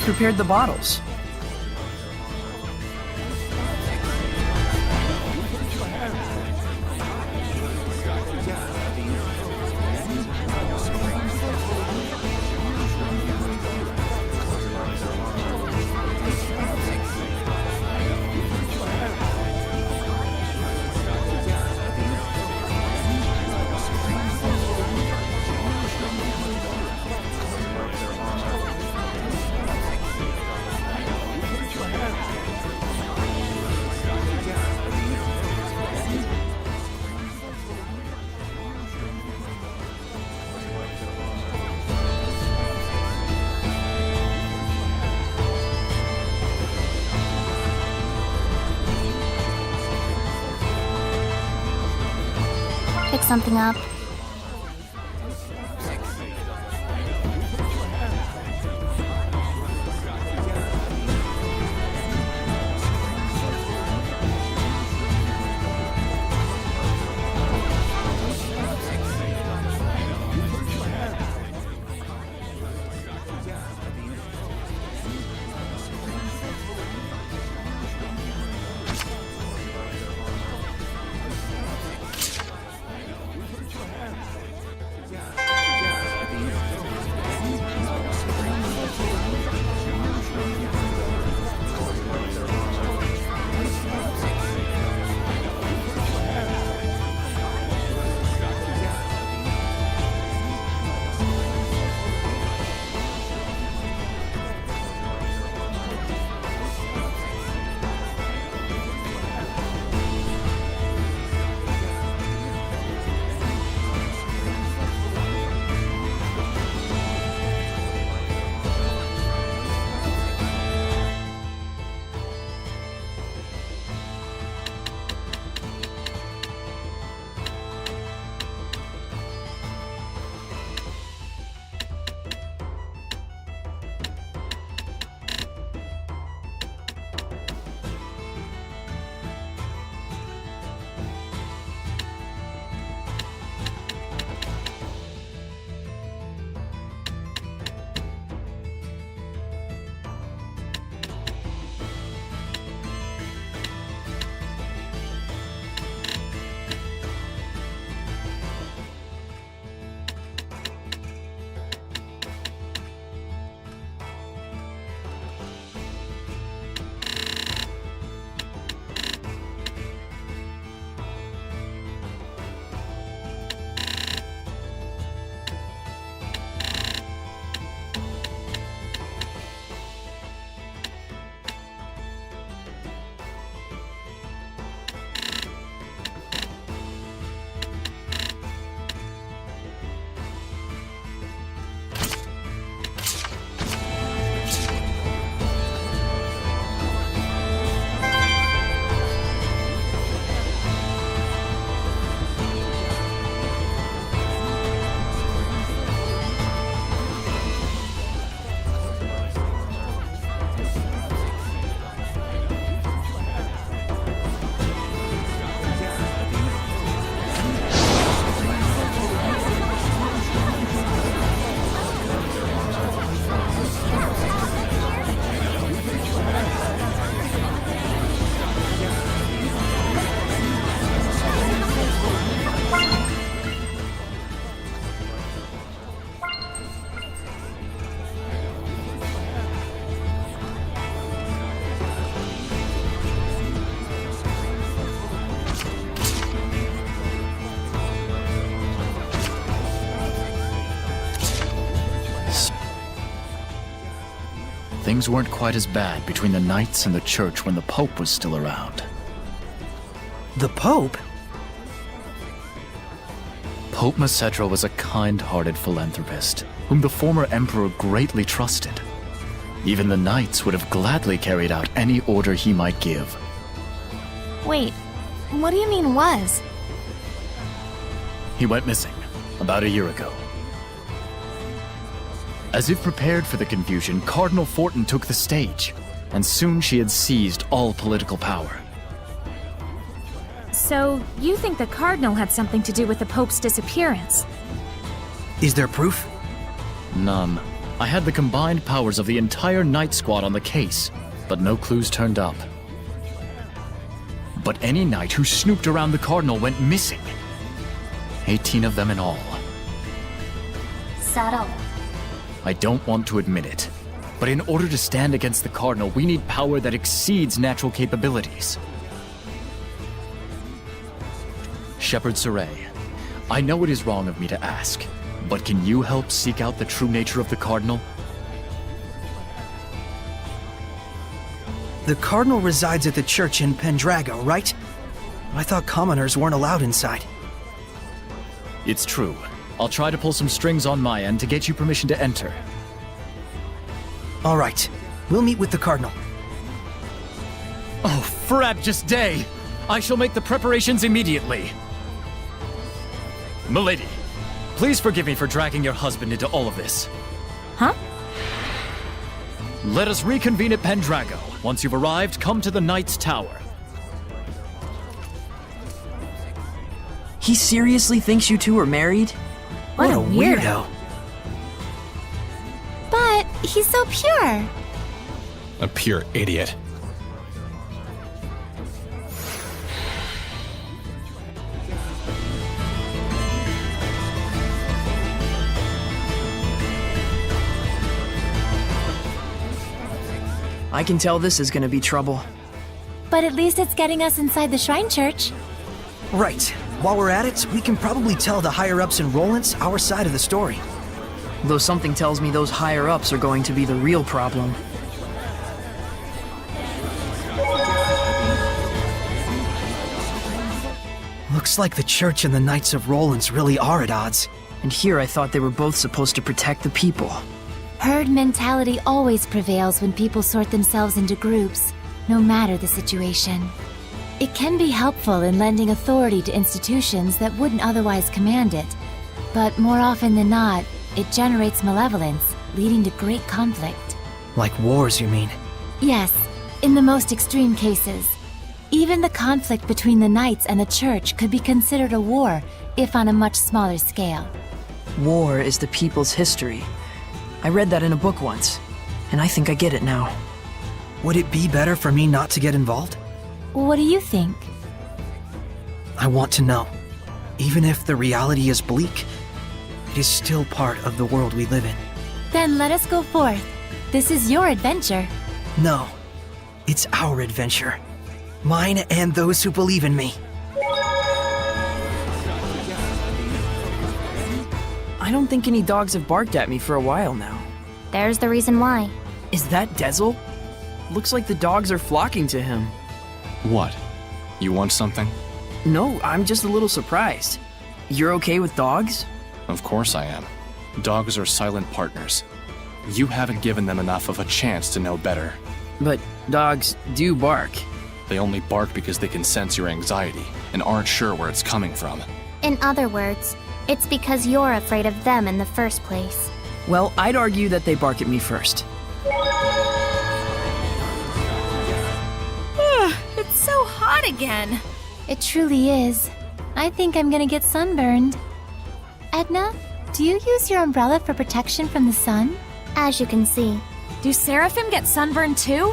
I've prepared the bottles. Pick something up. Things weren't quite as bad between the Knights and the Church when the Pope was still around. The Pope? Pope Macedra was a kind-hearted philanthropist, whom the former Emperor greatly trusted. Even the Knights would have gladly carried out any order he might give. Wait, what do you mean was? He went missing about a year ago. As if prepared for the confusion, Cardinal Fortin took the stage, and soon she had seized all political power. So, you think the Cardinal had something to do with the Pope's disappearance? Is there proof? None. I had the combined powers of the entire Night Squad on the case, but no clues turned up. But any knight who snooped around the Cardinal went missing. 18 of them in all. Subtle. I don't want to admit it, but in order to stand against the Cardinal, we need power that exceeds natural capabilities. Shepherd Saray, I know it is wrong of me to ask, but can you help seek out the true nature of the Cardinal? The Cardinal resides at the church in Pendrago, right? I thought commoners weren't allowed inside. It's true. I'll try to pull some strings on my end to get you permission to enter. All right, we'll meet with the Cardinal. Oh, frabjous day! I shall make the preparations immediately. Milady, please forgive me for dragging your husband into all of this. Huh? Let us reconvene at Pendrago. Once you've arrived, come to the Knight's Tower. He seriously thinks you two are married? What a weirdo. But he's so pure. A pure idiot. I can tell this is gonna be trouble. But at least it's getting us inside the Shrine Church. Right. While we're at it, we can probably tell the higher-ups in Rollins our side of the story. Though something tells me those higher-ups are going to be the real problem. Looks like the church and the Knights of Rollins really are at odds. And here I thought they were both supposed to protect the people. Herd mentality always prevails when people sort themselves into groups, no matter the situation. It can be helpful in lending authority to institutions that wouldn't otherwise command it, but more often than not, it generates malevolence, leading to great conflict. Like wars, you mean? Yes, in the most extreme cases. Even the conflict between the knights and the church could be considered a war, if on a much smaller scale. War is the people's history. I read that in a book once, and I think I get it now. Would it be better for me not to get involved? What do you think? I want to know. Even if the reality is bleak, it is still part of the world we live in. Then let us go forth. This is your adventure. No, it's our adventure. Mine and those who believe in me. I don't think any dogs have barked at me for a while now. There's the reason why. Is that Dezel? Looks like the dogs are flocking to him. What? You want something? No, I'm just a little surprised. You're okay with dogs? Of course I am. Dogs are silent partners. You haven't given them enough of a chance to know better. But dogs do bark. They only bark because they can sense your anxiety and aren't sure where it's coming from. In other words, it's because you're afraid of them in the first place. Well, I'd argue that they bark at me first. It's so hot again. It truly is. I think I'm gonna get sunburned. Edna, do you use your umbrella for protection from the sun? As you can see. Do Seraphim get sunburned too?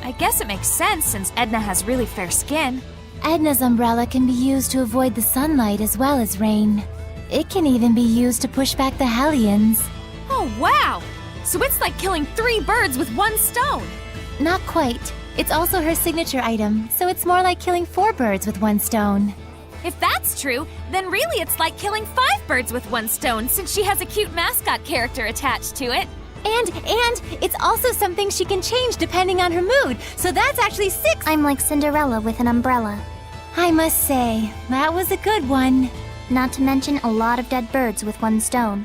I guess it makes sense since Edna has really fair skin. Edna's umbrella can be used to avoid the sunlight as well as rain. It can even be used to push back the Hellions. Oh wow! So it's like killing 3 birds with 1 stone. Not quite. It's also her signature item, so it's more like killing 4 birds with 1 stone. If that's true, then really it's like killing 5 birds with 1 stone since she has a cute mascot character attached to it. And it's also something she can change depending on her mood, so that's actually 6. I'm like Cinderella with an umbrella. I must say, that was a good one. Not to mention a lot of dead birds with 1 stone.